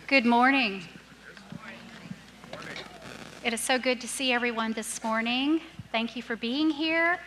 Good morning. It is so good to see everyone this morning. Thank you for being here.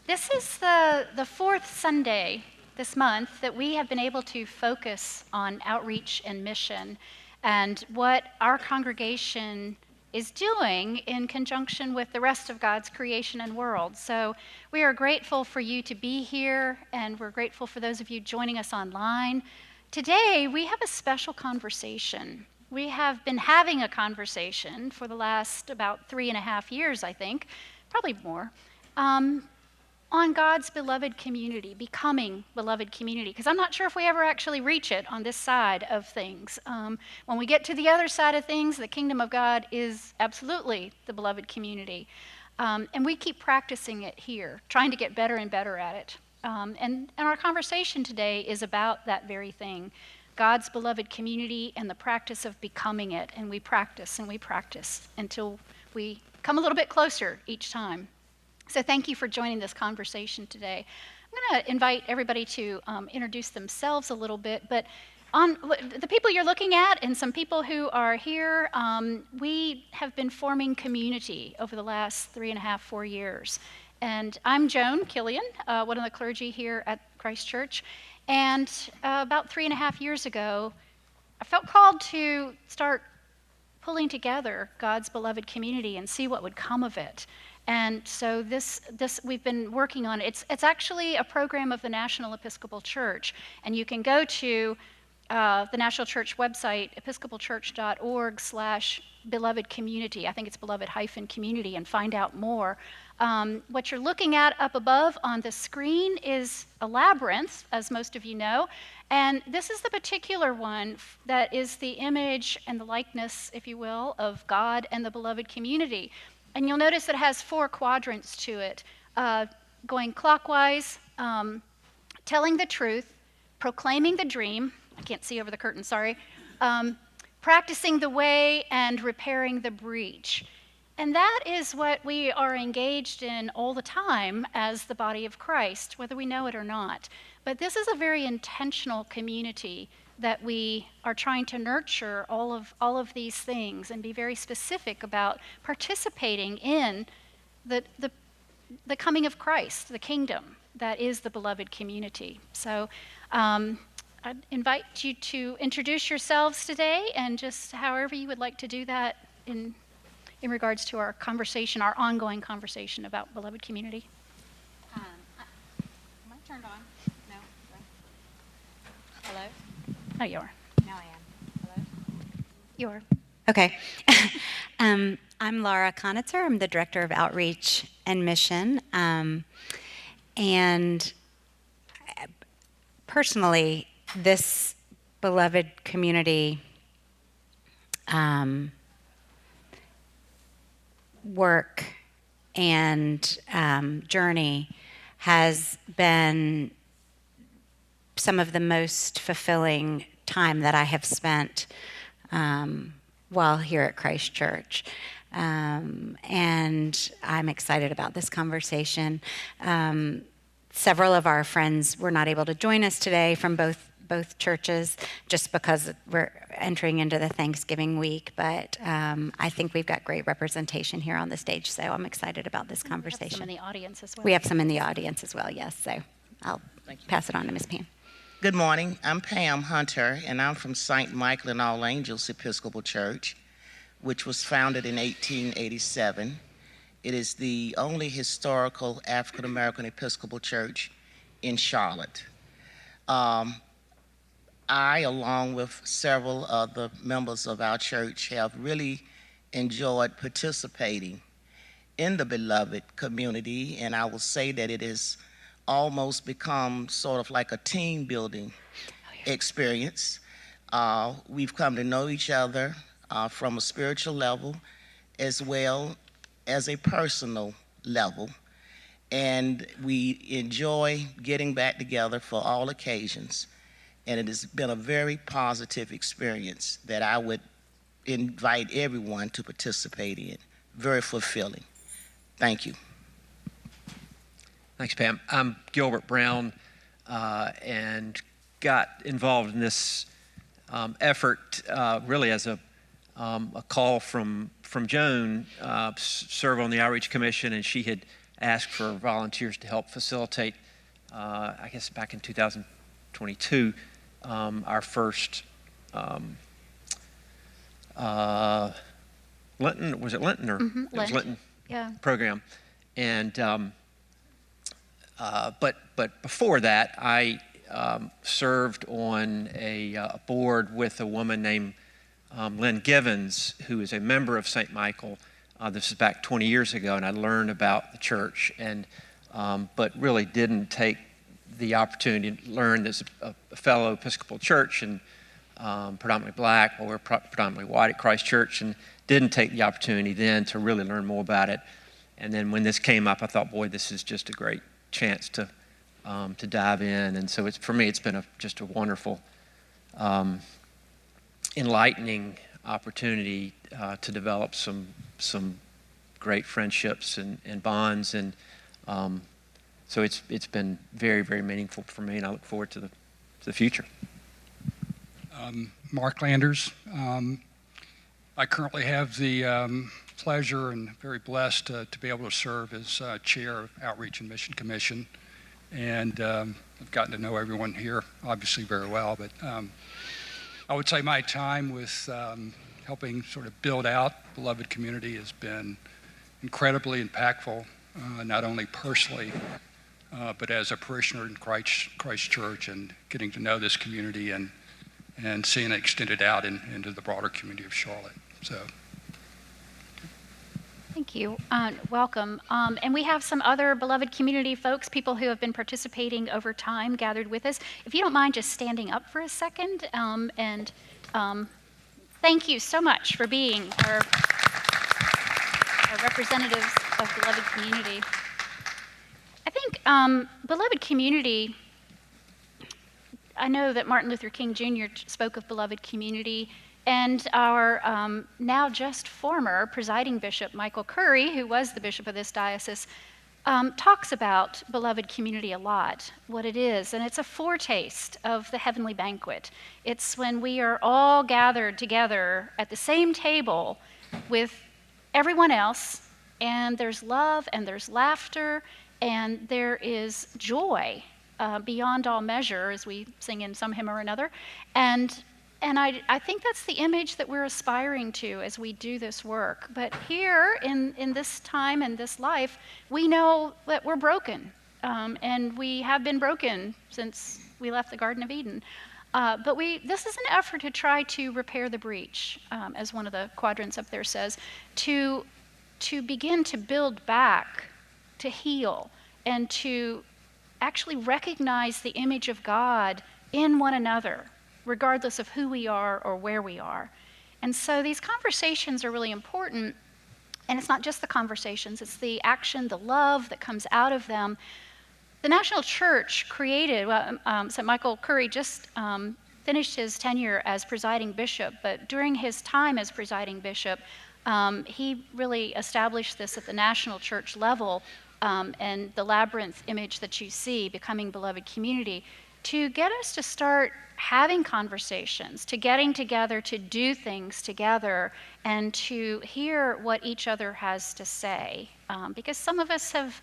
This is the fourth Sunday this month that we have been able to focus on outreach and mission and what our congregation is doing in conjunction with the rest of God's creation and world. So we are grateful for you to be here, and we're grateful for those of you joining us online. Today, we have a special conversation. We have been having a conversation for the last about 3.5 years, I think, probably more, on God's beloved community, becoming beloved community, because I'm not sure if we ever actually reach it on this side of things. When we get to the other side of things, the kingdom of God is absolutely the beloved community. And we keep practicing it here, trying to get better and better at it. And our conversation today is about that very thing, God's beloved community and the practice of becoming it. And we practice until we come a little bit closer each time. So thank you for joining this conversation today. I'm going to invite everybody to introduce themselves a little bit, but on the people you're looking at and some people who are here, we have been forming community over the last 3.5, 4 years. And I'm Joan Killian, one of the clergy here at Christ Church. And about 3.5 years ago, I felt called to start pulling together God's beloved community and see what would come of it. And so this we've been working on it. It's actually a program of the National Episcopal Church, and you can go to the National Church website, episcopalchurch.org/beloved community. I think it's beloved-community, and find out more. What you're looking at up above on the screen is a labyrinth, as most of you know, and this is the particular one that is the image and the likeness, if you will, of God and the beloved community. And you'll notice it has 4 quadrants to it, going clockwise, telling the truth, proclaiming the dream, I can't see over the curtain, sorry, practicing the way, and repairing the breach. And that is what we are engaged in all the time as the body of Christ, whether we know it or not. But this is a very intentional community that we are trying to nurture all of these things and be very specific about participating in the coming of Christ, the kingdom that is the beloved community. So I invite you to introduce yourselves today, and just however you would like to do that in regards to our conversation, our ongoing conversation about beloved community. Am I turned on? No. Hello? Oh, you are. Now I am. Hello? You are. Okay. I'm Laura Conitzer. I'm the Director of Outreach and Mission. And personally, this beloved community work and journey has been some of the most fulfilling time that I have spent while here at Christ Church. And I'm excited about this conversation. Several of our friends were not able to join us today from both churches, just because we're entering into the Thanksgiving week, but I think we've got great representation here on the stage, so I'm excited about this conversation. We have some in the audience as well. We have some in the audience as well, yes, so I'll pass it on to Ms. Pam. Good morning. I'm Pam Hunter, and I'm from St. Michael and All Angels Episcopal Church, which was founded in 1887. It is the only historical African-American Episcopal church in Charlotte. I, along with several other members of our church, have really enjoyed participating in the beloved community, and I will say that it has almost become sort of like a team building experience. We've come to know each other from a spiritual level as well as a personal level, and we enjoy getting back together for all occasions, and it has been a very positive experience that I would invite everyone to participate in. Very fulfilling. Thank you. Thanks, Pam. I'm Gilbert Brown, and got involved in this effort, really as a call from Joan, serve on the Outreach Commission, and she had asked for volunteers to help facilitate, I guess back in 2022, our first Lenten, was it Lenten or Mm-hmm. it was Lenten Yeah. program, and but before that, I served on a board with a woman named Lynn Givens, who is a member of St. Michael. This is back 20 years ago, and I learned about the church, and but really didn't take the opportunity to learn as a fellow Episcopal Church and predominantly black, well, we're predominantly white at Christ Church, and didn't take the opportunity then to really learn more about it. And then when this came up, I thought, boy, this is just a great chance to dive in. And so for me, it's been just a wonderful, enlightening opportunity to develop some great friendships and bonds. And so it's been very, very meaningful for me, and I look forward to the future. Mark Landers. I currently have the pleasure and very blessed to be able to serve as chair of Outreach and Mission Commission. And I've gotten to know everyone here, obviously, very well. But I would say my time with helping sort of build out Beloved Community has been incredibly impactful, not only personally, but as a parishioner in Christ Church, and getting to know this community and seeing it extended out into the broader community of Charlotte. So, Thank you. Welcome. And we have some other Beloved Community folks, people who have been participating over time, gathered with us. If you don't mind just standing up for a second, and thank you so much for being our representatives of Beloved Community. I think Beloved Community, I know that Martin Luther King Jr. spoke of Beloved Community, and our now just former presiding bishop, Michael Curry, who was the bishop of this diocese, talks about Beloved Community a lot, what it is, and it's a foretaste of the heavenly banquet. It's when we are all gathered together at the same table with everyone else, and there's love, and there's laughter, and there is joy beyond all measure, as we sing in some hymn or another. And I think that's the image that we're aspiring to as we do this work. But here, in this time and this life, we know that we're broken. And we have been broken since we left the Garden of Eden. But this is an effort to try to repair the breach, as one of the quadrants up there says, to begin to build back, to heal, and to actually recognize the image of God in one another, regardless of who we are or where we are. And so these conversations are really important, and it's not just the conversations, it's the action, the love that comes out of them. The National Church created, St. Michael Curry just finished his tenure as presiding bishop, but during his time as presiding bishop, he really established this at the National Church level, and the labyrinth image that you see, becoming Beloved Community, to get us to start having conversations, to getting together to do things together, and to hear what each other has to say. Because some of us have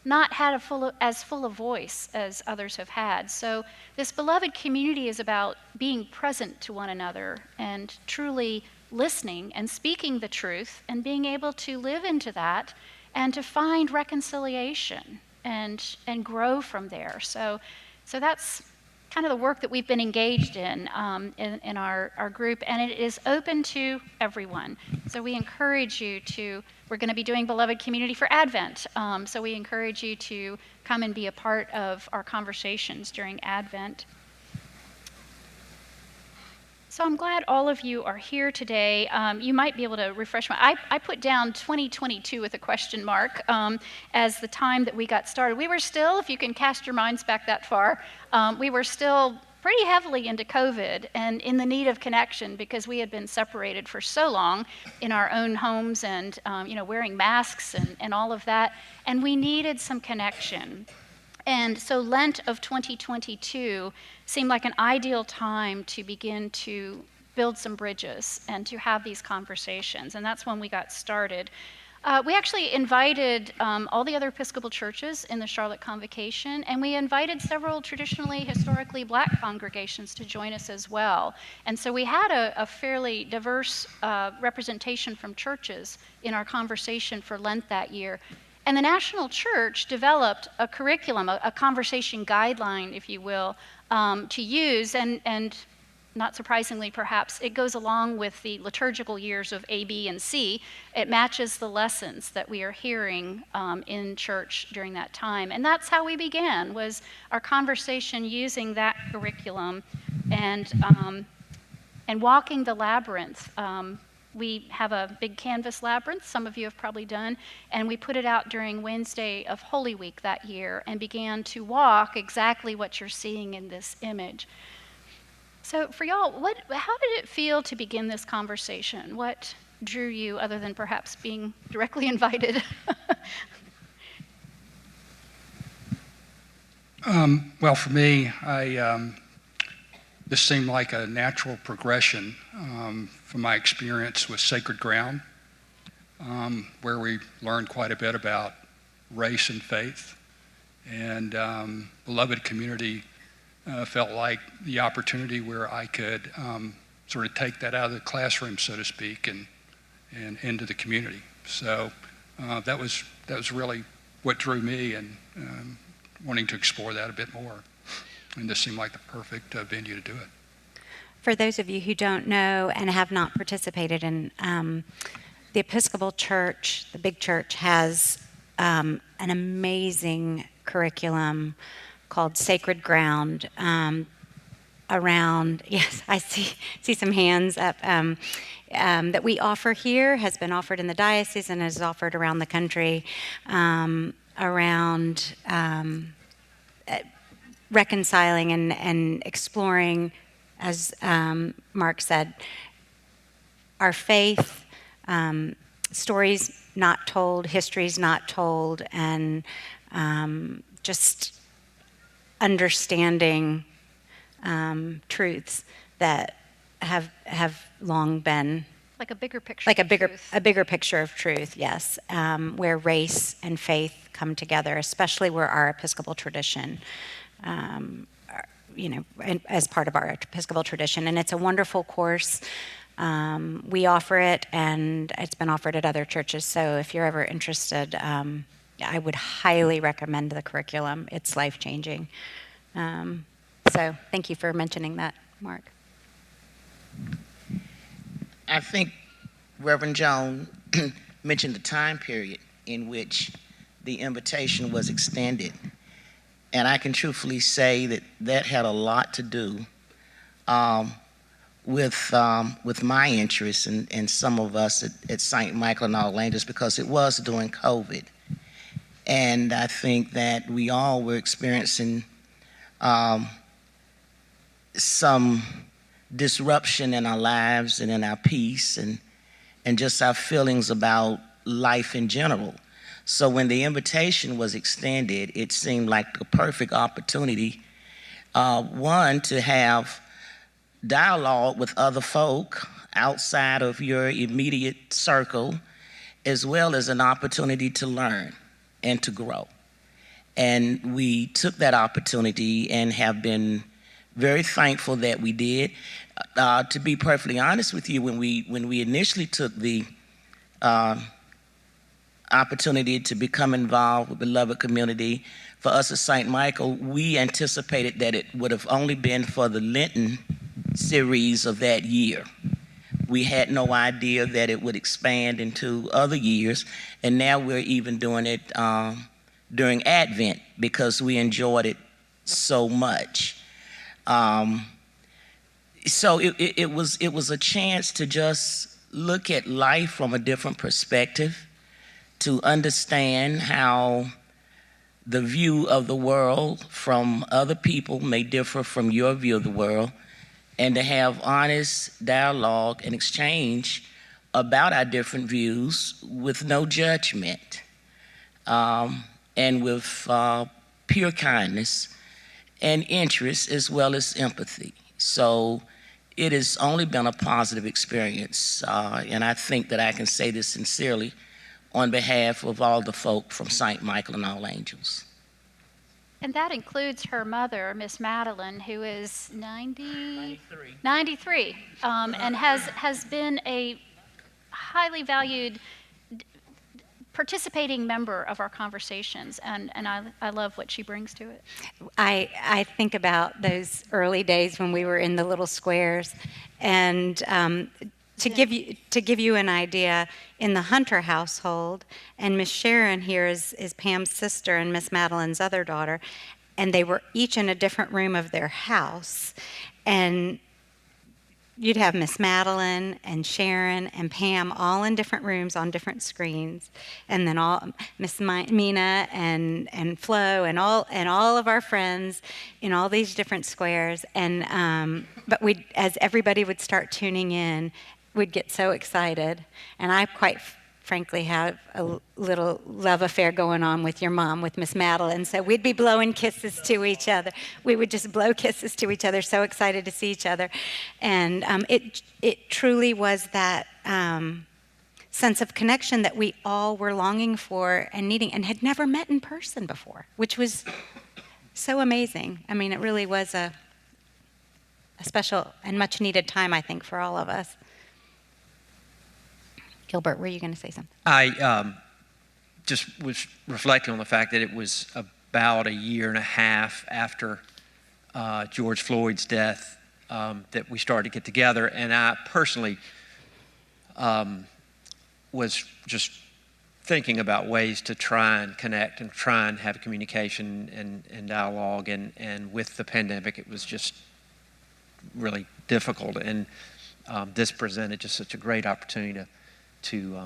not had as full a voice as others have had. So this Beloved Community is about being present to one another and truly listening and speaking the truth and being able to live into that and to find reconciliation and grow from there. So that's kind of the work that we've been engaged in our group, and it is open to everyone. So we encourage you we're going to be doing Beloved Community for Advent, so we encourage you to come and be a part of our conversations during Advent. So I'm glad all of you are here today. You might be able to refresh I put down 2022 with a question mark as the time that we got started. We were still, if you can cast your minds back that far, we were still pretty heavily into COVID and in the need of connection because we had been separated for so long in our own homes and wearing masks and all of that, and we needed some connection. And so Lent of 2022 seemed like an ideal time to begin to build some bridges and to have these conversations. And that's when we got started. We actually invited all the other Episcopal churches in the Charlotte Convocation, and we invited several traditionally, historically Black congregations to join us as well. And so we had a fairly diverse representation from churches in our conversation for Lent that year. And the National Church developed a curriculum, a conversation guideline, if you will, to use, and not surprisingly perhaps, it goes along with the liturgical years of A, B, and C. It matches the lessons that we are hearing in church during that time. And that's how we began, was our conversation using that curriculum and walking the labyrinth. We have a big canvas labyrinth, some of you have probably done, and we put it out during Wednesday of Holy Week that year and began to walk exactly what you're seeing in this image. So for y'all, how did it feel to begin this conversation? What drew you, other than perhaps being directly invited? Well, for me, this seemed like a natural progression from my experience with Sacred Ground, where we learned quite a bit about race and faith. And Beloved Community felt like the opportunity where I could sort of take that out of the classroom, so to speak, and into the community. So that was really what drew me, and wanting to explore that a bit more. And this seemed like the perfect venue to do it. For those of you who don't know and have not participated in, the Episcopal Church, the big church, has an amazing curriculum called Sacred Ground around, yes, I see some hands up, that we offer here, has been offered in the diocese and is offered around the country, around reconciling and exploring, as Mark said, our faith, stories not told, histories not told, and just understanding truths that have long been Like a bigger picture. like of truth. a bigger picture of truth, yes, where race and faith come together, especially where our Episcopal tradition, as part of our Episcopal tradition, and it's a wonderful course. We offer it, and it's been offered at other churches. So if you're ever interested, I would highly recommend the curriculum. It's life-changing. So thank you for mentioning that, Mark. I think Reverend Joan mentioned the time period in which the invitation was extended. And I can truthfully say that that had a lot to do with my interest and some of us at St. Michael and All Angels, because it was during COVID. And I think that we all were experiencing some disruption in our lives and in our peace and just our feelings about life in general. So when the invitation was extended, it seemed like the perfect opportunity, one, to have dialogue with other folk outside of your immediate circle, as well as an opportunity to learn and to grow. And we took that opportunity and have been very thankful that we did. To be perfectly honest with you, when we initially took the opportunity to become involved with Beloved Community, for us at St. Michael, we anticipated that it would have only been for the Lenten series of that year. We had no idea that it would expand into other years, and now we're even doing it during Advent because we enjoyed it so much. So it was a chance to just look at life from a different perspective, to understand how the view of the world from other people may differ from your view of the world, and to have honest dialogue and exchange about our different views with no judgment, and with pure kindness, and interest, as well as empathy. So it has only been a positive experience, and I think that I can say this sincerely on behalf of all the folk from St. Michael and All Angels. And that includes her mother, Miss Madeline, who is 93, and has been a highly valued participating member of our conversations, and I love what she brings to it. I think about those early days when we were in the little squares, and to give you an idea, in the Hunter household, and Miss Sharon here is Pam's sister and Miss Madeline's other daughter, and they were each in a different room of their house, and you'd have Miss Madeline and Sharon and Pam all in different rooms on different screens, and then all Miss Mina and Flo and all of our friends in all these different squares. And but we, as everybody would start tuning in, we'd get so excited. And I quite frankly have a little love affair going on with your mom, with Miss Madeline. So we'd be blowing kisses to each other. We would just blow kisses to each other, so excited to see each other. And it truly was that sense of connection that we all were longing for and needing, and had never met in person before, which was so amazing. I mean, it really was a special and much needed time, I think, for all of us. Gilbert, were you going to say something? I just was reflecting on the fact that it was about a year and a half after George Floyd's death that we started to get together, and I personally was just thinking about ways to try and connect and try and have communication and dialogue, and with the pandemic it was just really difficult, and this presented just such a great opportunity to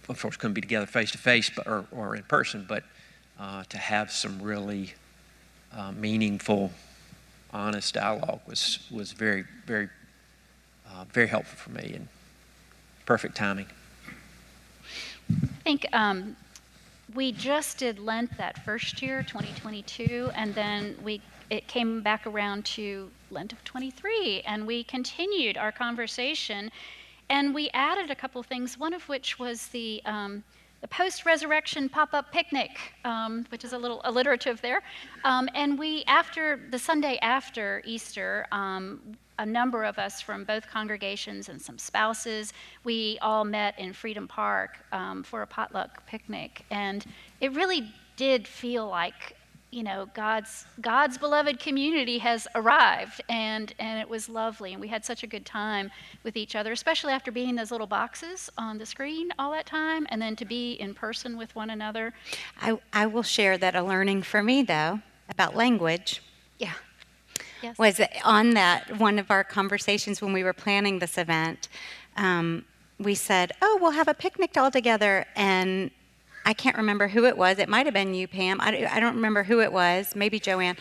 of course couldn't be together face to face or in person, but to have some really meaningful, honest dialogue was very, very, very helpful for me, and perfect timing. I think we just did Lent that first year, 2022, and then it came back around to Lent of 23, and we continued our conversation. And we added a couple things, one of which was the post-resurrection pop-up picnic, which is a little alliterative there. And we, after the Sunday after Easter, a number of us from both congregations and some spouses, we all met in Freedom Park for a potluck picnic. And it really did feel like, you know, God's beloved community has arrived, and it was lovely, and we had such a good time with each other, especially after being in those little boxes on the screen all that time, and then to be in person with one another. I will share that a learning for me, though, about language. Yeah. Yes. Was on that one of our conversations when we were planning this event. We said, "Oh, we'll have a picnic all together," and I can't remember who it was. It might have been you, Pam. I don't remember who it was. Maybe Joanne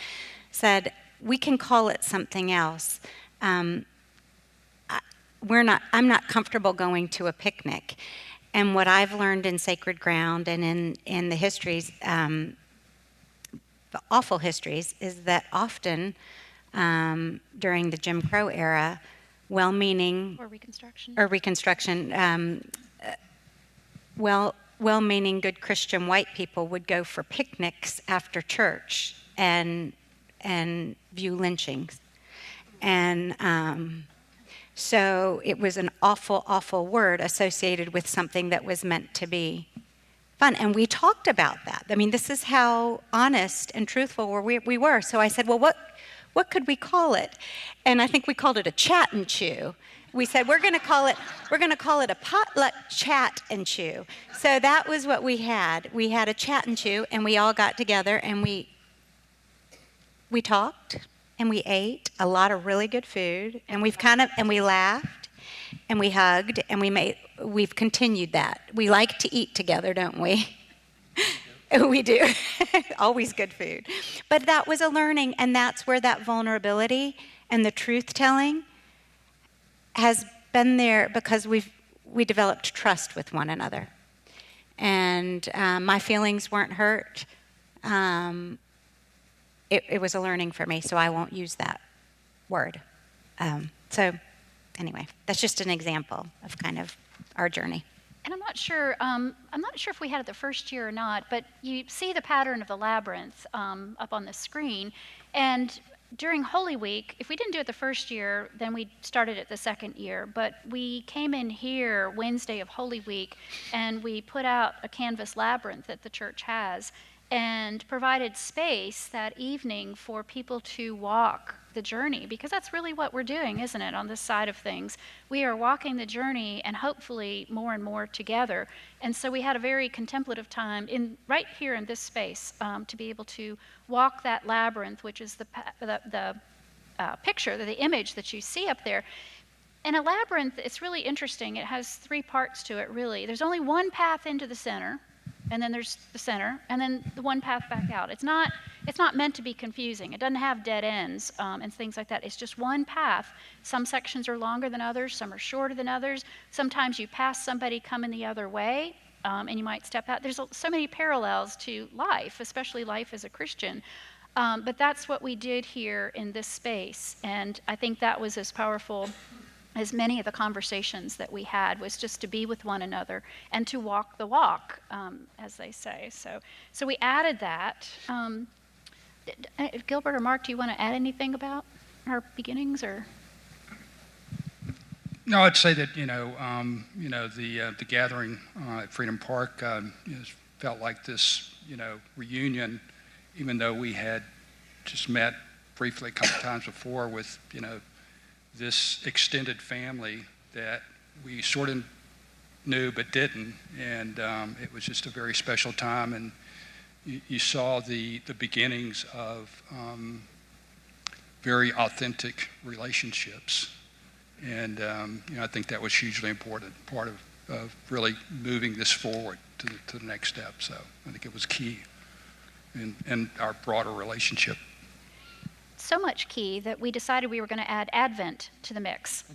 said, we can call it something else. I'm not comfortable going to a picnic. And what I've learned in Sacred Ground and in the histories, the awful histories, is that often during the Jim Crow era, well-meaning Or Reconstruction. Well-meaning good Christian white people would go for picnics after church and view lynchings. And so it was an awful, awful word associated with something that was meant to be fun. And we talked about that. I mean, this is how honest and truthful we were. So I said, well, what could we call it? And I think we called it a chat and chew. We said we're going to call it a potluck chat and chew. So that was what we had. We had a chat and chew, and we all got together and we talked and we ate a lot of really good food, and we laughed and we hugged, and we've continued that. We like to eat together, don't we? We do. Always good food. But that was a learning, and that's where that vulnerability and the truth telling has been there, because we developed trust with one another. And my feelings weren't hurt. it was a learning for me, so I won't use that word. So anyway, that's just an example of kind of our journey. And I'm not sure if we had it the first year or not, but you see the pattern of the labyrinth up on the screen. And during Holy Week, if we didn't do it the first year, then we started it the second year. But we came in here Wednesday of Holy Week, and we put out a canvas labyrinth that the church has, and provided space that evening for people to walk the journey, because that's really what we're doing, isn't it, on this side of things? We are walking the journey, and hopefully more and more together. And so we had a very contemplative time right here in this space to be able to walk that labyrinth, which is the picture, the image that you see up there. And a labyrinth, it's really interesting. It has three parts to it, really. There's only one path into the center, and then there's the center, and then the one path back out. It's not meant to be confusing. It doesn't have dead ends and things like that. It's just one path. Some sections are longer than others, some are shorter than others. Sometimes you pass somebody coming the other way, and you might step out. There's so many parallels to life, especially life as a Christian. But that's what we did here in this space, and I think that was as powerful as many of the conversations that we had, was just to be with one another and to walk the walk, as they say. So we added that. Gilbert or Mark, do you want to add anything about our beginnings, or? No, I'd say that the gathering at Freedom Park felt like this reunion, even though we had just met briefly a couple times before with this extended family that we sort of knew but didn't, and it was just a very special time, and you saw the beginnings of very authentic relationships, and I think that was hugely important part of really moving this forward to the next step. So I think it was key in our broader relationship. So much key that we decided we were going to add Advent to the mix.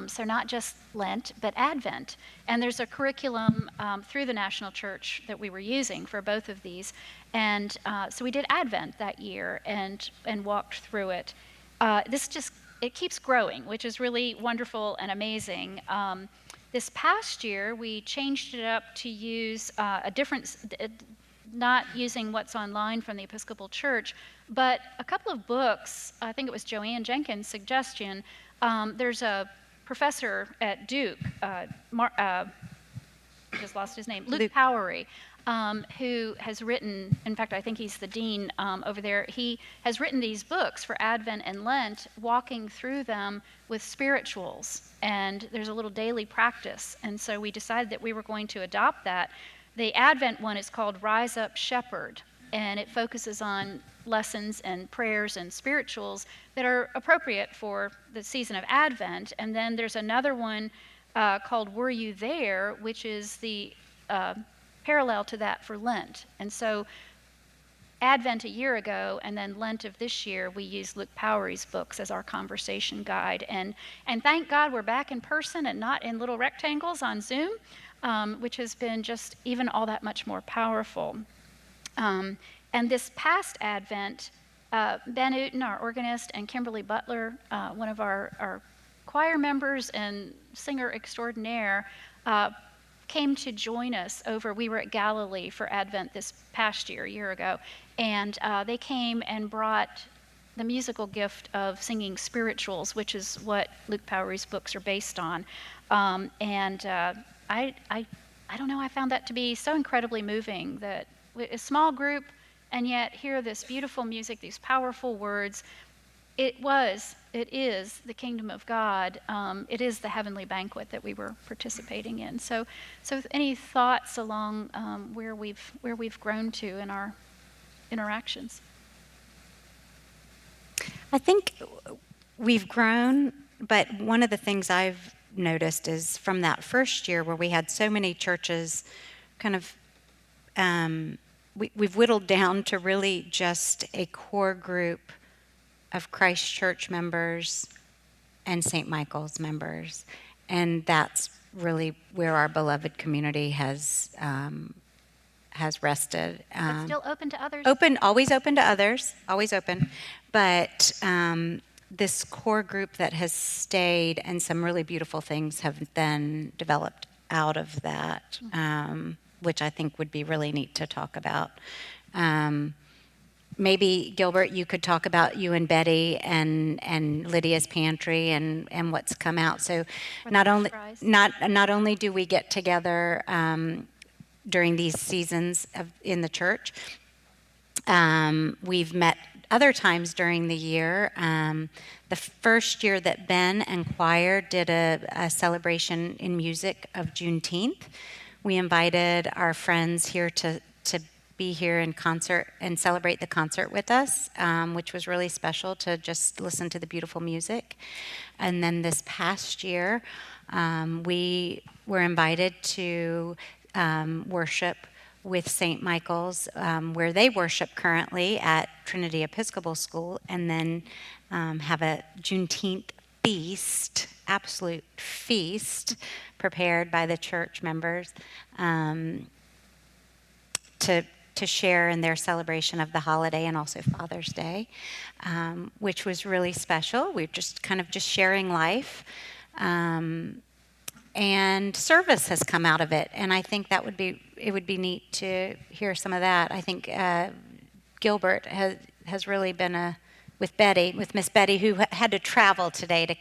So not just Lent, but Advent. And there's a curriculum through the National Church that we were using for both of these. And so we did Advent that year and walked through it. It keeps growing, which is really wonderful and amazing. This past year, we changed it up to use a different, not using what's online from the Episcopal Church, but a couple of books. I think it was Joanne Jenkins' suggestion. There's a professor at Duke, I just lost his name, Luke Powery, who has written, in fact, I think he's the dean over there. He has written these books for Advent and Lent, walking through them with spirituals, and there's a little daily practice. And so we decided that we were going to adopt that. The Advent one is called Rise Up Shepherd, and it focuses on lessons and prayers and spirituals that are appropriate for the season of Advent. And then there's another one called Were You There, which is the parallel to that for Lent. And so Advent a year ago and then Lent of this year, we used Luke Powery's books as our conversation guide. And thank God we're back in person and not in little rectangles on Zoom, which has been just even all that much more powerful. And this past Advent, Ben Uten, our organist, and Kimberly Butler, one of our choir members and singer extraordinaire, came to join us we were at Galilee for Advent this past year, a year ago, and they came and brought the musical gift of singing spirituals, which is what Luke Powery's books are based on. I don't know, I found that to be so incredibly moving, that a small group, and yet hear this beautiful music, these powerful words. It is the kingdom of God. It is the heavenly banquet that we were participating in. So any thoughts along where we've grown to in our interactions? I think we've grown, but one of the things I've noticed is from that first year where we had so many churches kind of we've whittled down to really just a core group of Christ Church members and St. Michael's members. And that's really where our beloved community has has rested. But still open to others? Always open to others, always open. But this core group that has stayed, and some really beautiful things have then developed out of that, which I think would be really neat to talk about. Maybe, Gilbert, you could talk about you and Betty and Lydia's Pantry and what's come out. So not only do we get together during these seasons in the church, we've met other times during the year. The first year that Ben and choir did a celebration in music of Juneteenth, we invited our friends here to be here in concert and celebrate the concert with us, which was really special to just listen to the beautiful music. And then this past year, we were invited to worship with St. Michael's, where they worship currently at Trinity Episcopal School, and then have a Juneteenth feast, absolute feast, prepared by the church members to share in their celebration of the holiday and also Father's Day, which was really special. We were just kind of just sharing life. And service has come out of it, and I think it would be neat to hear some of that. I think Gilbert has really been with Miss Betty, who had to travel today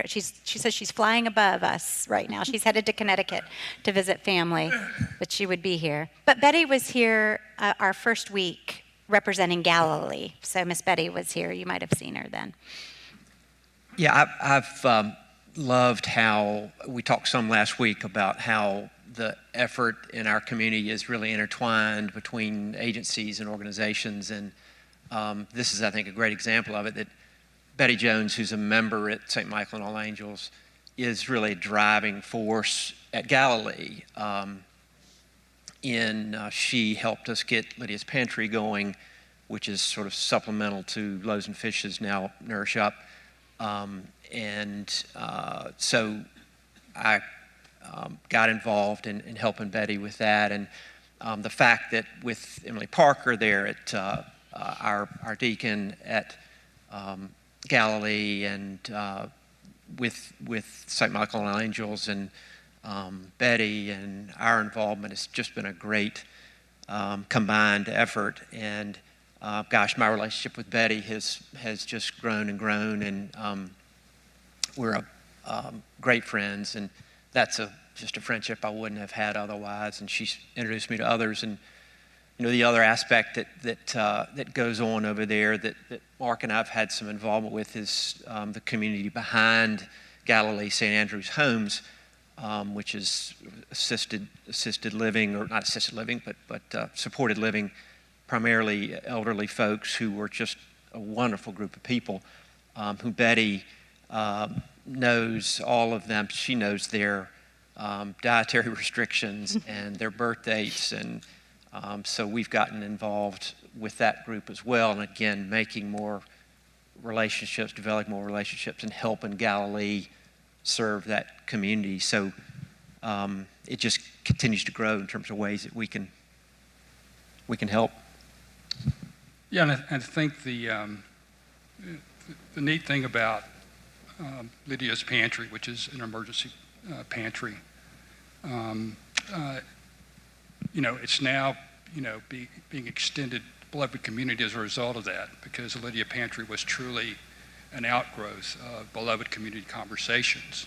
she says she's flying above us right now. She's headed to Connecticut to visit family, but she would be here. But Betty was here our first week representing Galilee, so Miss Betty was here. You might have seen her then. Yeah, I've loved how we talked some last week about how the effort in our community is really intertwined between agencies and organizations, and this is, I think, a great example of it, that Betty Jones, who's a member at St. Michael and All Angels, is really a driving force at Galilee. She helped us get Lydia's Pantry going, which is sort of supplemental to Loaves and Fishes, now Nourish Up. So I got involved in helping Betty with that, and the fact that with Emily Parker there at our deacon at Galilee, and with St. Michael and All Angels and Betty, and our involvement has just been a great combined effort. And gosh, my relationship with Betty has just grown and grown, and we're great friends, and that's just a friendship I wouldn't have had otherwise. And she's introduced me to others, and the other aspect that goes on over there that Mark and I have had some involvement with is the community behind Galilee St. Andrew's Homes, which is assisted living, or not assisted living, but supported living, primarily elderly folks who were just a wonderful group of people, who Betty knows all of them. She knows their dietary restrictions and their birth dates, and so we've gotten involved with that group as well, and again, making more relationships, developing more relationships, and helping Galilee serve that community. So it just continues to grow in terms of ways that we can help. Yeah, and I think the neat thing about Lydia's Pantry, which is an emergency pantry, it's now, being extended beloved community as a result of that, because the Lydia Pantry was truly an outgrowth of beloved community conversations.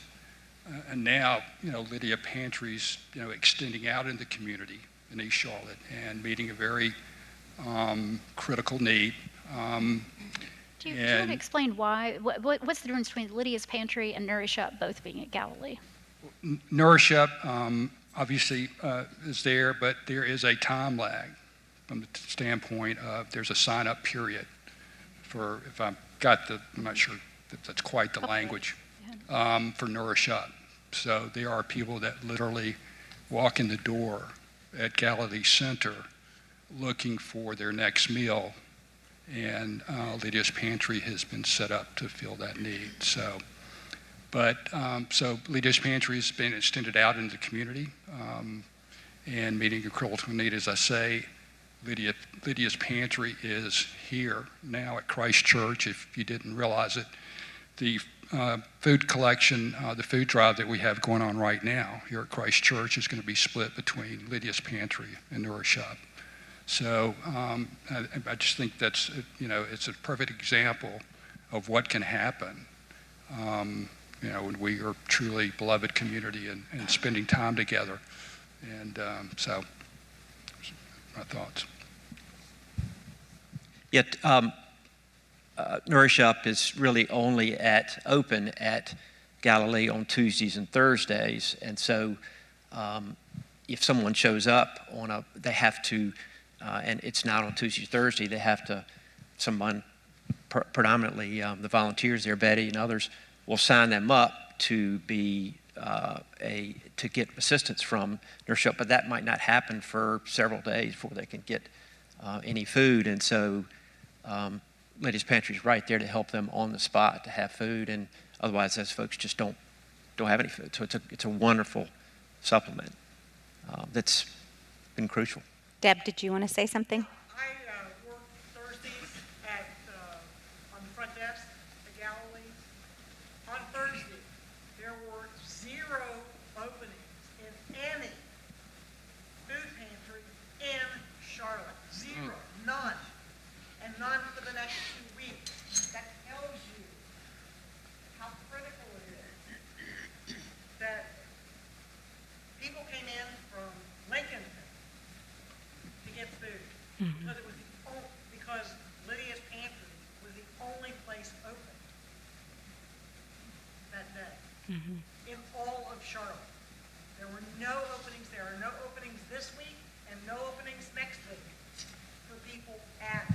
And now, Lydia Pantry's, extending out in the community in East Charlotte and meeting a very critical need. Do you want to explain why? What's the difference between Lydia's Pantry and Nourish Up both being at Galilee? Nourish Up obviously is there, but there is a time lag from the standpoint of there's a sign-up period for, I'm not sure if that's quite the language, for Nourish Up. So there are people that literally walk in the door at Galilee Center looking for their next meal, and Lydia's Pantry has been set up to fill that need. So Lydia's Pantry has been extended out into the community, and meeting a critical need. As I say, Lydia's Pantry is here now at Christ Church, if you didn't realize it. The food collection, the food drive that we have going on right now here at Christ Church is going to be split between Lydia's Pantry and Nourish Up. So I just think that's, it's a perfect example of what can happen, when we are truly beloved community and spending time together. And so, my thoughts. Yet, Nourish Up is really only open at Galilee on Tuesdays and Thursdays, and so if someone shows up they have to, and it's not on Tuesday, Thursday, they have to, someone, predominantly the volunteers there, Betty and others, will sign them up to be to get assistance from Nourish Up, but that might not happen for several days before they can get any food, and so Lydia's Pantry is right there to help them on the spot to have food, and otherwise those folks just don't have any food. So it's a wonderful supplement that's been crucial. Deb, did you want to say something? I work Thursdays on the front desk at Galilee. On Thursday, there were 0 openings in any food pantry in Charlotte. 0, none, and none for the next 2 weeks. That tells you how critical it is that people came in from Lincoln to get food, because it was because Lydia's Pantry was the only place open that day in all of Charlotte. There were no openings. There are no openings this week and no openings next week for people at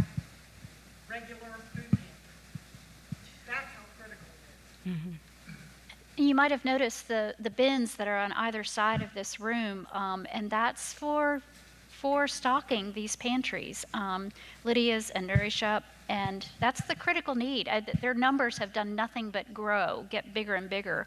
regular food pantries. That's how critical it is. You might have noticed the bins that are on either side of this room, and that's for stocking these pantries, Lydia's and Nourish Up, and that's the critical need. Their numbers have done nothing but grow, get bigger and bigger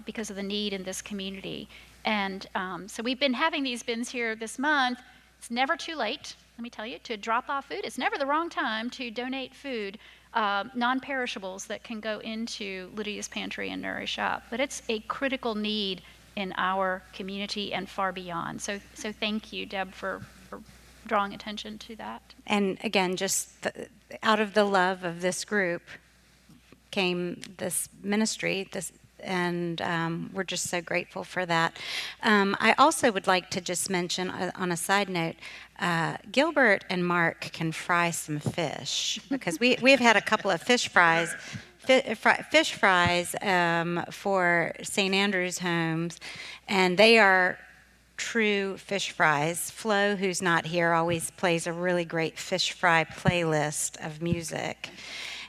because of the need in this community. And so we've been having these bins here this month. It's never too late, let me tell you, to drop off food. It's never the wrong time to donate food, non-perishables that can go into Lydia's Pantry and Nourish Up. But it's a critical need in our community and far beyond. So thank you, Deb, for drawing attention to that. And again, just out of the love of this group came this ministry, and we're just so grateful for that. I also would like to just mention, on a side note, Gilbert and Mark can fry some fish, because we've had a couple of fish fries for St. Andrew's Homes, and they are true fish fries. Flo, who's not here, always plays a really great fish fry playlist of music,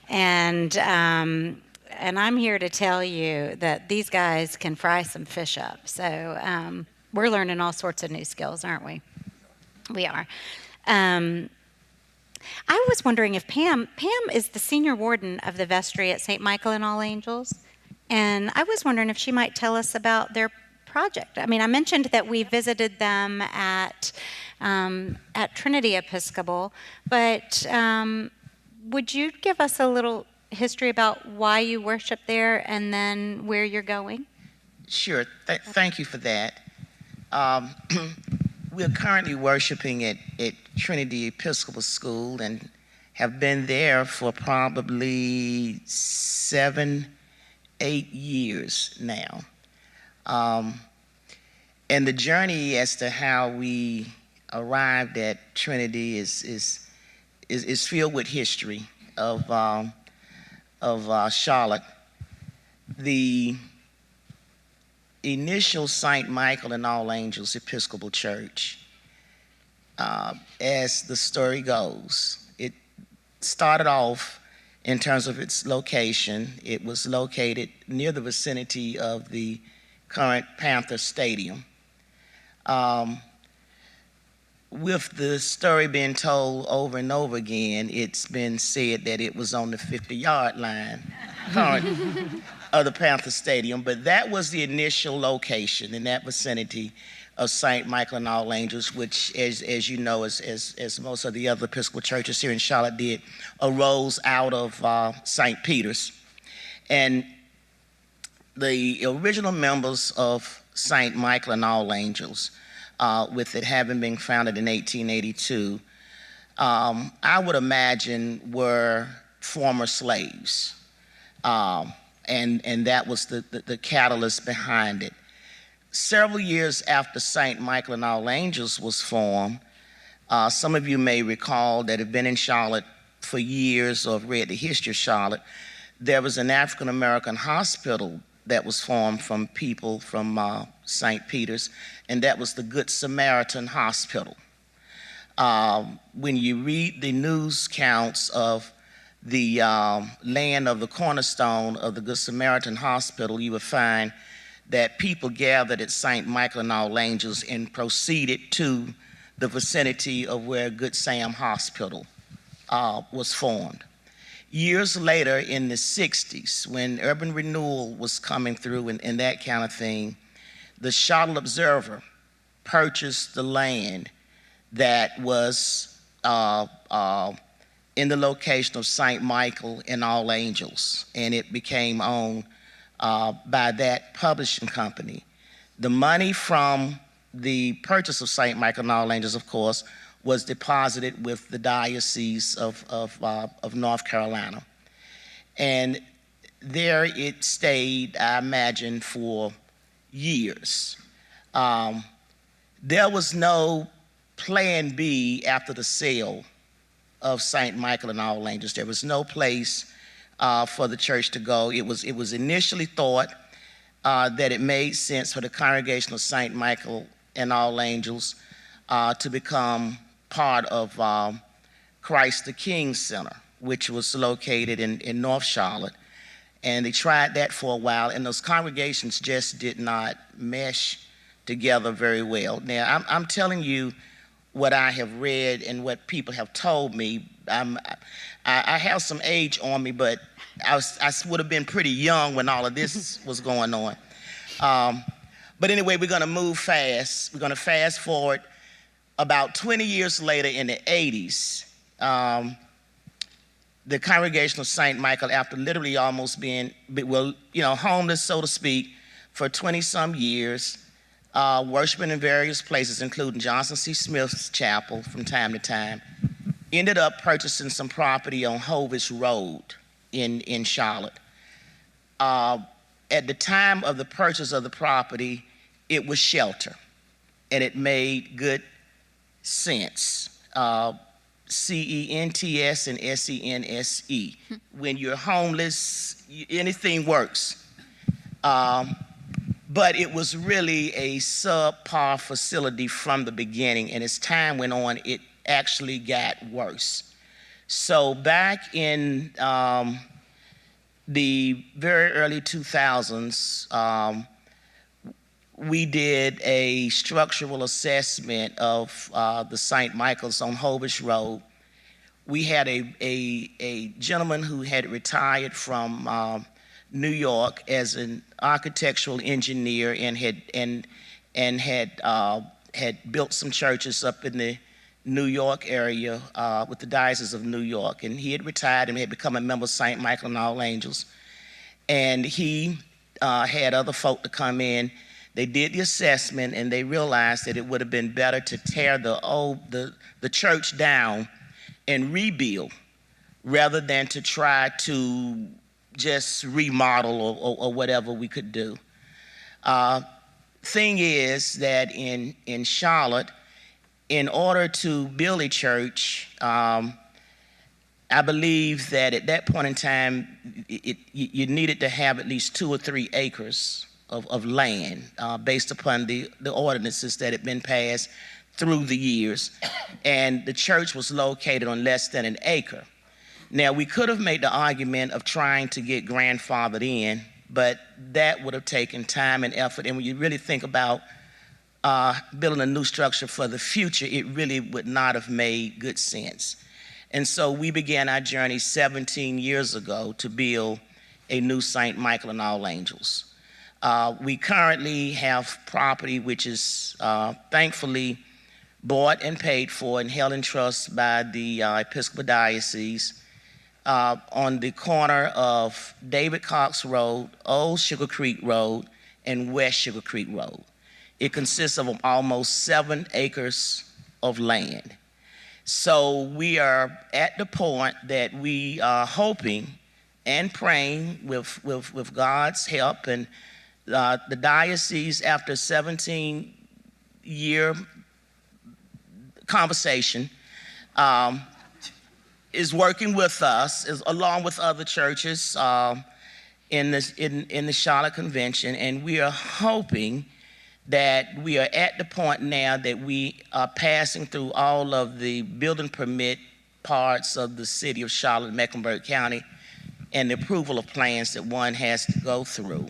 and I'm here to tell you that these guys can fry some fish up. So we're learning all sorts of new skills, aren't we? We are. I was wondering if Pam is the senior warden of the vestry at St. Michael and All Angels, and I was wondering if she might tell us about their project. I mean, I mentioned that we visited them at Trinity Episcopal, but would you give us a little history about why you worship there and then where you're going? Sure. Thank you for that. We're currently worshiping at Trinity Episcopal School and have been there for probably 7-8 years now. And the journey as to how we arrived at Trinity is filled with history of Charlotte. The initial St. Michael and All Angels Episcopal Church, as the story goes, it started off in terms of its location. It was located near the vicinity of the current Panther Stadium. With the story being told over and over again, it's been said that it was on the 50-yard line current of the Panther Stadium, but that was the initial location in that vicinity of St. Michael and All Angels, which, as you know, as most of the other Episcopal churches here in Charlotte did, arose out of St. Peter's. And the original members of St. Michael and All Angels, with it having been founded in 1882, I would imagine were former slaves. And that was the catalyst behind it. Several years after St. Michael and All Angels was formed, some of you may recall that have been in Charlotte for years or have read the history of Charlotte. There was an African American hospital that was formed from people from St. Peter's, and that was the Good Samaritan Hospital. When you read the news counts of the land of the cornerstone of the Good Samaritan Hospital, you will find that people gathered at St. Michael and All Angels and proceeded to the vicinity of where Good Sam Hospital was formed. Years later, in the 60s, when urban renewal was coming through and that kind of thing, the Charlotte Observer purchased the land that was in the location of St. Michael and All Angels, and it became owned by that publishing company. The money from the purchase of St. Michael and All Angels, of course, was deposited with the Diocese of North Carolina. And there it stayed, I imagine, for years. There was no plan B after the sale of St. Michael and All Angels. There was no place for the church to go. It was initially thought that it made sense for the congregation of St. Michael and All Angels to become part of Christ the King Center, which was located in North Charlotte. And they tried that for a while, and those congregations just did not mesh together very well. Now, I'm telling you what I have read and what people have told me. I have some age on me, but I would have been pretty young when all of this was going on. But anyway, we're going to move fast. We're going to fast forward about 20 years later in the 80s. The congregation of St. Michael, after literally almost being, homeless, so to speak, for 20-some years, worshiping in various places, including Johnson C. Smith's chapel from time to time, ended up purchasing some property on Hovis Road in Charlotte. At the time of the purchase of the property, it was shelter, and it made good sense. CENTS and SENSE. When you're homeless, anything works. But it was really a subpar facility from the beginning, and as time went on, it actually got worse. So back in the very early 2000s, we did a structural assessment of the St. Michael's on Hovis Road. We had a gentleman who had retired from New York as an architectural engineer and had built some churches up in the New York area with the Diocese of New York. And he had retired and had become a member of St. Michael and All Angels. And he had other folk to come in. They did the assessment, and they realized that it would have been better to tear the church down and rebuild rather than to try to just remodel or whatever we could do. Thing is that in Charlotte, in order to build a church, I believe that at that point in time, you needed to have at least 2 or 3 acres of land based upon the ordinances that had been passed through the years. And the church was located on less than an acre. Now, we could have made the argument of trying to get grandfathered in, but that would have taken time and effort. And when you really think about building a new structure for the future, it really would not have made good sense. And so we began our journey 17 years ago to build a new St. Michael and All Angels. We currently have property which is thankfully bought and paid for and held in trust by the Episcopal Diocese on the corner of David Cox Road, Old Sugar Creek Road, and West Sugar Creek Road. It consists of almost 7 acres of land. So we are at the point that we are hoping and praying with God's help, and the diocese, after 17-year conversation, is working with us, along with other churches in the Charlotte Convention, and we are hoping that we are at the point now that we are passing through all of the building permit parts of the city of Charlotte, Mecklenburg County, and the approval of plans that one has to go through.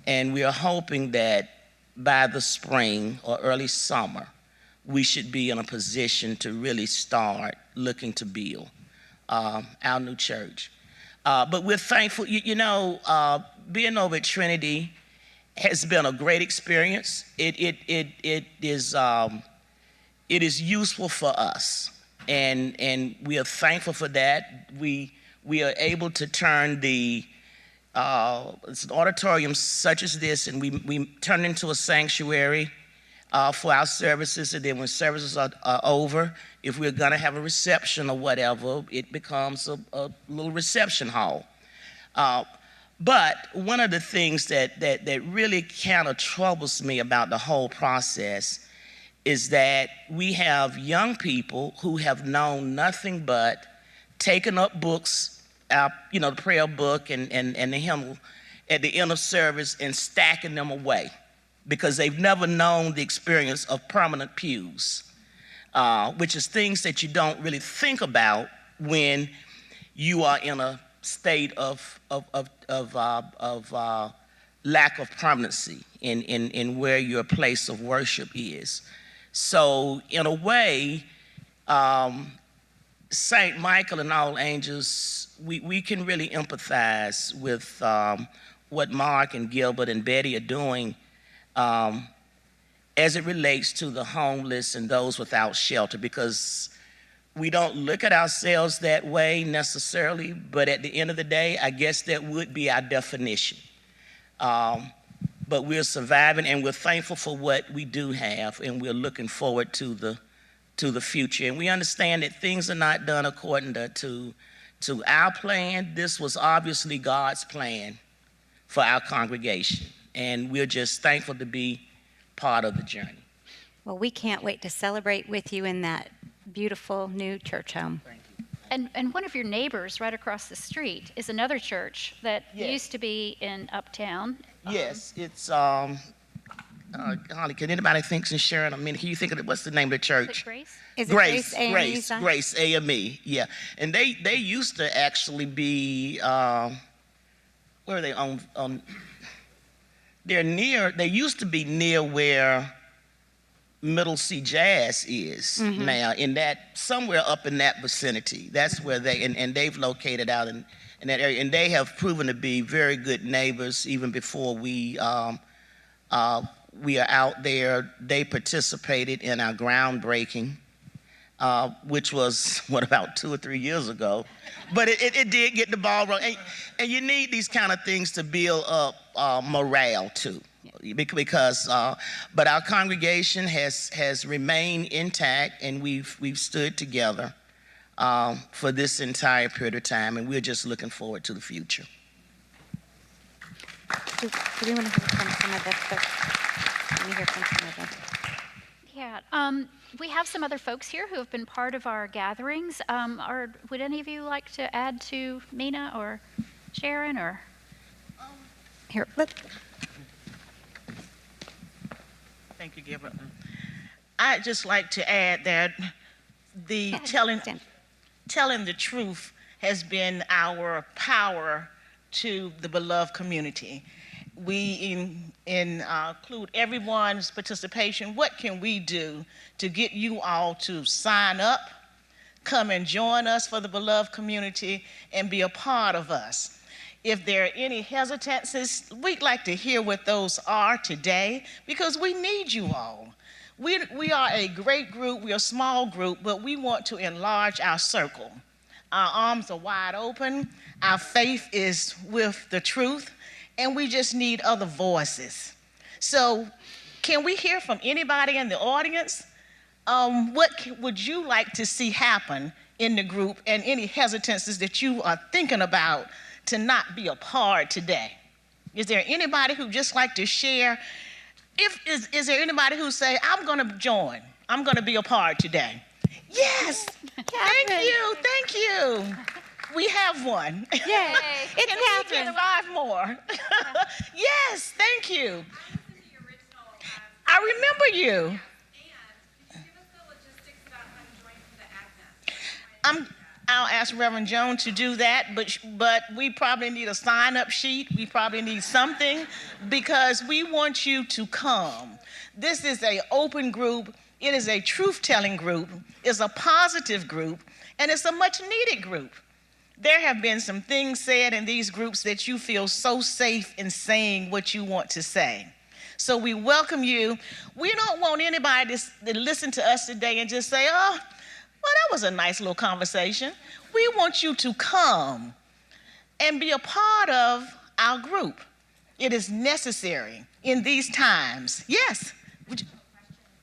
And we are hoping that by the spring or early summer, we should be in a position to really start looking to build our new church. But we're thankful, being over at Trinity has been a great experience. It is useful for us, and we are thankful for that. We are able to turn it's an auditorium such as this, and we turn it into a sanctuary for our services, and then when services are over, if we're gonna have a reception or whatever, it becomes a little reception hall. But one of the things that really kind of troubles me about the whole process is that we have young people who have known nothing but taking up books, the prayer book and the hymnal at the end of service and stacking them away because they've never known the experience of permanent pews, which is things that you don't really think about when you are in a state of lack of permanency in where your place of worship is. So in a way, St. Michael and All Angels, we can really empathize with what Mark and Gilbert and Betty are doing as it relates to the homeless and those without shelter, because we don't look at ourselves that way necessarily, but at the end of the day, I guess that would be our definition. But we're surviving, and we're thankful for what we do have, and we're looking forward to the future. And we understand that things are not done according to our plan. This was obviously God's plan for our congregation, and we're just thankful to be part of the journey. Well, we can't wait to celebrate with you in that beautiful new church home. Thank you. And one of your neighbors right across the street is another church that Yes. used to be in Uptown. Yes, it's golly, can anybody think in Sharon? I mean, can you think of what's the name of the Is church? it Grace? Is it Grace AME? Grace AME, yeah. And they used to actually be where are they on they used to be near where Middle C Jazz is now, in that somewhere up in that vicinity. That's where and they've located out in that area, and they have proven to be very good neighbors even before we are out there. They participated in our groundbreaking, which was about 2 or 3 years ago, but it did get the ball rolling, and you need these kind of things to build up morale too. Because but our congregation has remained intact, and we've stood together for this entire period of time, and we're just looking forward to the future. Do we want to hear from some of this? Let me hear from some of this. Yeah, we have some other folks here who have been part of our gatherings. Would any of you like to add to Mina or Sharon or? Here, Thank you, Gilbert. I'd just like to add that the telling the truth has been our power to the beloved community. We include everyone's participation. What can we do to get you all to sign up, come and join us for the beloved community, and be a part of us? If there are any hesitancies, we'd like to hear what those are today, because we need you all. We are a great group, we're a small group, but we want to enlarge our circle. Our arms are wide open, our faith is with the truth, and we just need other voices. So can we hear from anybody in the audience? Would you like to see happen in the group, and any hesitancies that you are thinking about to not be a part today? Is there anybody who just like to share? Is there anybody who say, I'm going to join, I'm going to be a part today? Yes, thank you. We have one. Yay, it's Can we Catherine. get 5 more? Yes, thank you. I remember you. I'll ask Reverend Jones to do that, but we probably need a sign-up sheet. We probably need something, because we want you to come. This is an open group. It is a truth-telling group. It's a positive group, and it's a much-needed group. There have been some things said in these groups that you feel so safe in saying what you want to say. So we welcome you. We don't want anybody to listen to us today and just say, oh, well, that was a nice little conversation. We want you to come and be a part of our group. It is necessary in these times. Yes?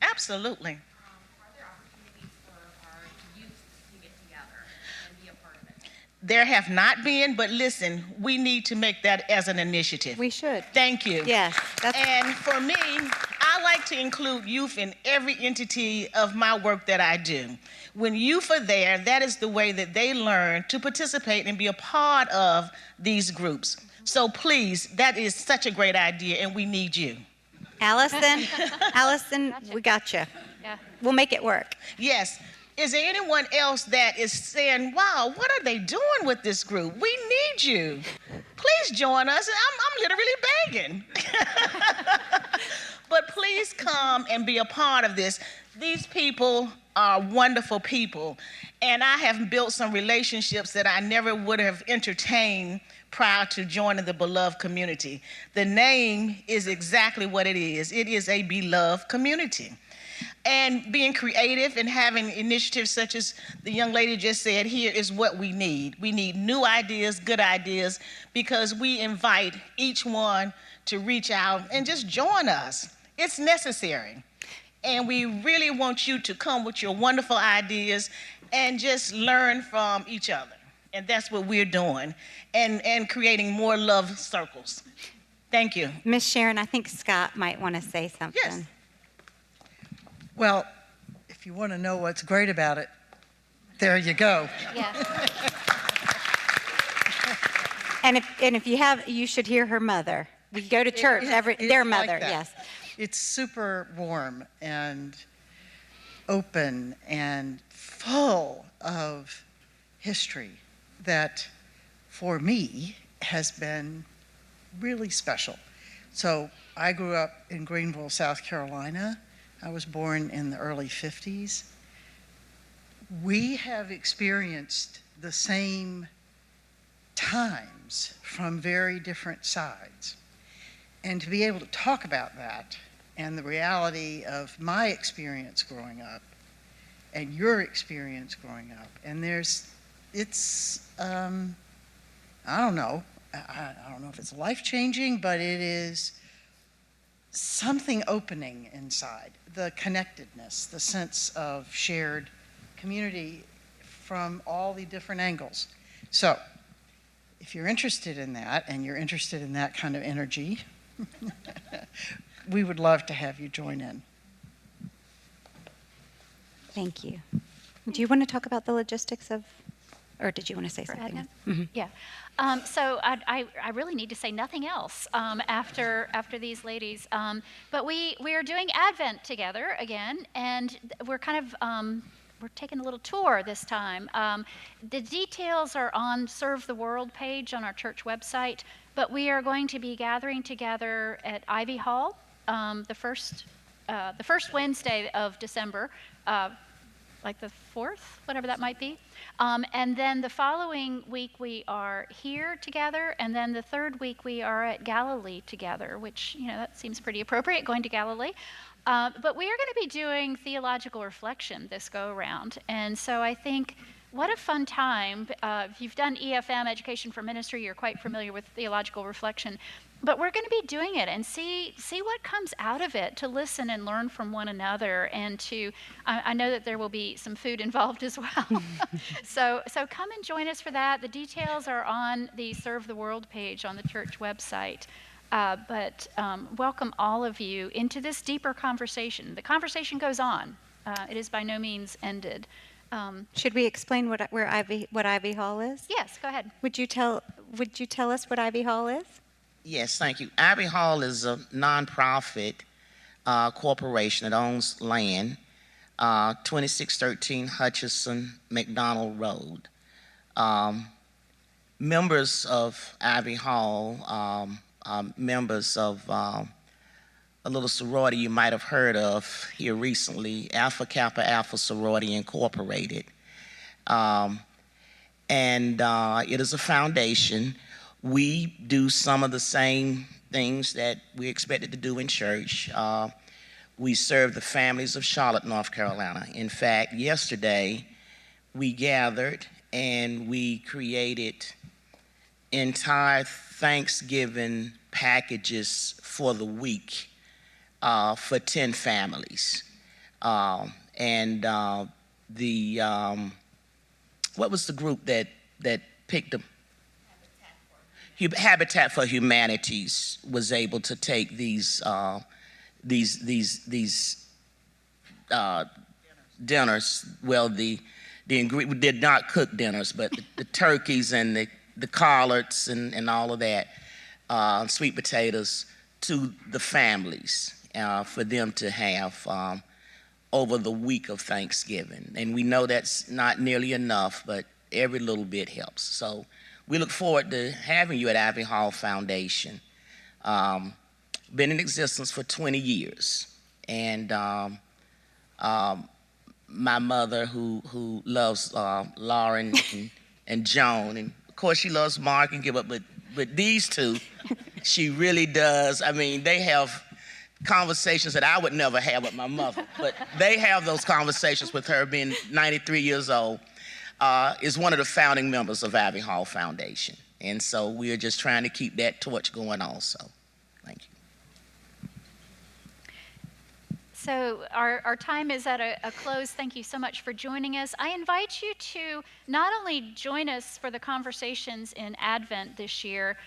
Absolutely. Are there opportunities for our youth to get together and be a part of it? There have not been, but listen, we need to make that as an initiative. We should. Thank you. Yes. And for me, I like to include youth in every entity of my work that I do. When youth are there, that is the way that they learn to participate and be a part of these groups. So please, that is such a great idea, and we need you. Allison, we got you. Yeah. We'll make it work. Yes. Is there anyone else that is saying, wow, what are they doing with this group? We need you. Please join us. I'm literally begging. But please come and be a part of this. These people are wonderful people, and I have built some relationships that I never would have entertained prior to joining the beloved community. The name is exactly what it is. It is a beloved community. And being creative and having initiatives such as the young lady just said here is what we need. We need new ideas, good ideas, because we invite each one to reach out and just join us. It's necessary. And we really want you to come with your wonderful ideas and just learn from each other. And that's what we're doing, and creating more love circles. Thank you. Miss Sharon, I think Scott might want to say something. Yes. Well, if you want to know what's great about it, there you go. Yes. And if you have, you should hear her mother. We go to church, their It's like mother, that. yes. It's super warm and open and full of history that, for me, has been really special. So I grew up in Greenville, South Carolina. I was born in the early 50s. We have experienced the same times from very different sides. And to be able to talk about that and the reality of my experience growing up and your experience growing up, and I don't know if it's life-changing, but it is something opening inside, the connectedness, the sense of shared community from all the different angles. So if you're interested in that, and you're interested in that kind of energy, we would love to have you join in. Thank you. Do you want to talk about the logistics of, or did you want to say something? Advent? Yeah. So I really need to say nothing else after these ladies. But we are doing Advent together again, and we're kind of we're taking a little tour this time. The details are on Serve the World page on our church website, but we are going to be gathering together at Ivy Hall the first Wednesday of December. like the 4th, whatever that might be. And then the following week we are here together, and then the 3rd week we are at Galilee together, which, that seems pretty appropriate, going to Galilee. But we are going to be doing theological reflection this go around. And so I think what a fun time. If you've done EFM, Education for Ministry, you're quite familiar with theological reflection. But we're going to be doing it and see what comes out of it, to listen and learn from one another, and I know that there will be some food involved as well. So come and join us for that. The details are on the Serve the World page on the church website. But welcome all of you into this deeper conversation. The conversation goes on. It is by no means ended. Should we explain what Ivy Hall is? Yes, go ahead. Would you tell us what Ivy Hall is? Yes, thank you. Ivy Hall is a nonprofit corporation that owns land, 2613 Hutchison McDonald Road. Members of Ivy Hall are members of a little sorority you might have heard of here recently, Alpha Kappa Alpha Sorority Incorporated. And it is a foundation. We do some of the same things that we expected to do in church. We serve the families of Charlotte, North Carolina. In fact, yesterday we gathered and we created entire Thanksgiving packages for the week for 10 families. What was the group that picked them? Habitat for Humanities was able to take these dinners. Well, we did not cook dinners, but the turkeys and the collards and all of that, sweet potatoes, to the families for them to have over the week of Thanksgiving. And we know that's not nearly enough, but every little bit helps. So we look forward to having you at Ivy Hall Foundation. Been in existence for 20 years. And my mother, who loves Lauren and Joan, and of course she loves Mark and Gilbert, but these two, she really does. I mean, they have conversations that I would never have with my mother, but they have those conversations with her, being 93 years old. Is one of the founding members of Ivy Hall Foundation. And so we are just trying to keep that torch going also. Thank you. So our time is at a close. Thank you so much for joining us. I invite you to not only join us for the conversations in Advent this year,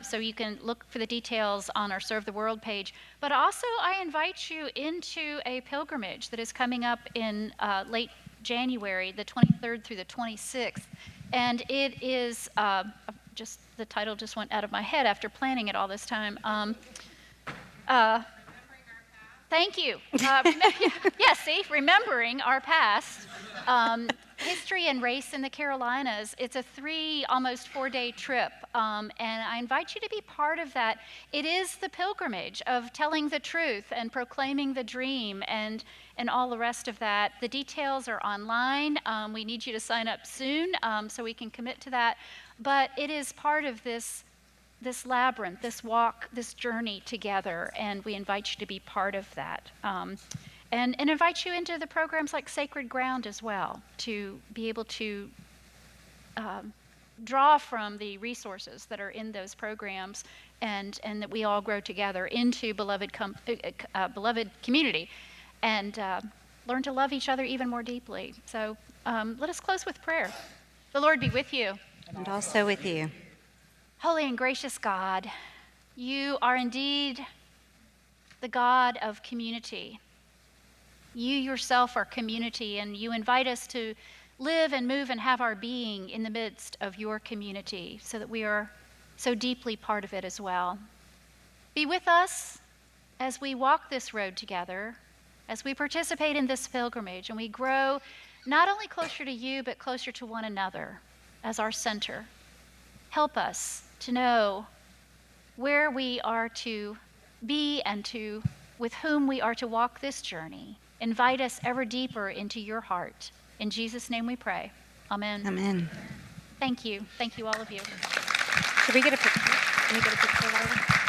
so you can look for the details on our Serve the World page, but also I invite you into a pilgrimage that is coming up in late January, the 23rd through the 26th. And it is, just the title just went out of my head after planning it all this time. Thank you. Yeah, see, remembering our past. History and Race in the Carolinas. It's a almost 4-day trip, and I invite you to be part of that. It is the pilgrimage of telling the truth and proclaiming the dream and all the rest of that. The details are online. We need you to sign up soon so we can commit to that. But it is part of this labyrinth, this walk, this journey together, and we invite you to be part of that. And invite you into the programs like Sacred Ground as well, to be able to draw from the resources that are in those programs, and that we all grow together into beloved community, and learn to love each other even more deeply. So let us close with prayer. The Lord be with you. And also with you. Holy and gracious God, you are indeed the God of community. You yourself are community, and you invite us to live and move and have our being in the midst of your community so that we are so deeply part of it as well. Be with us as we walk this road together, as we participate in this pilgrimage, and we grow not only closer to you, but closer to one another as our center. Help us to know where we are to be and with whom we are to walk this journey. Invite us ever deeper into your heart. In Jesus' name we pray. Amen. Amen. Thank you. Thank you, all of you. Should we get a picture? Can we get a picture, Laura?